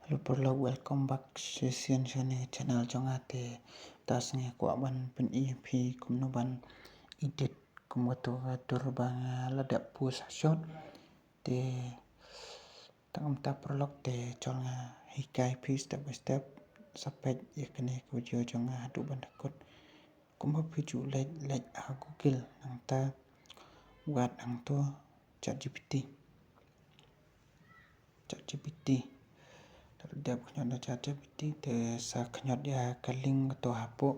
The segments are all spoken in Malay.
Hello Perlo, welcome back session channel trong ate tas nge ko ban pen EP kumno ban edit kumoto atur bang ladap pus shot te tangam ta prolog te chong hikai pi step by step sampai yakne video chong adu ban takut kuma piju let Google nang ta wat ang to ChatGPT terhadap knyot ChatGPT te sa knyot ya kaling to hapo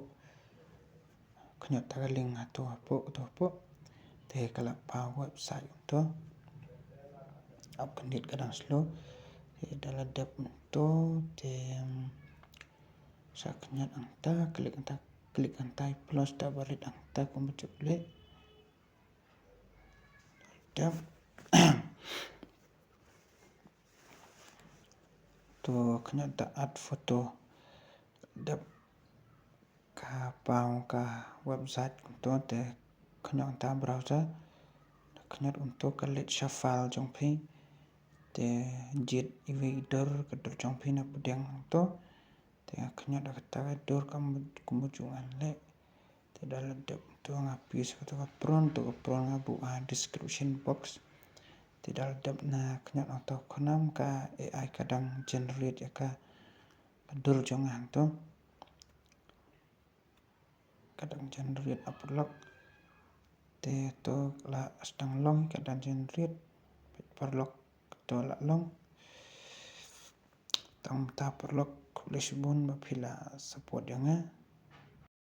knyot ta kaling to hapo te kala pa website to up kandit kadang slow te dalam dep to te sa knyot angta klik antai plus ta barit angta kumcuk le dep to knyot ta add foto dep ka pau ka website to te knyot ta browser knyot untuk klik shuffle trong phi te jet evader kedor trong phi na pedang to te knyot ta dor kumujungan le te dalam dep to ngapis to pron ngabu description box te dalam dep na knyot auto konam ka AI kadang generate ya ka dor jongang to kadang generate upload te to la sedang long kadang generate perlok to la long tang ta perlok lisbon bapila support yang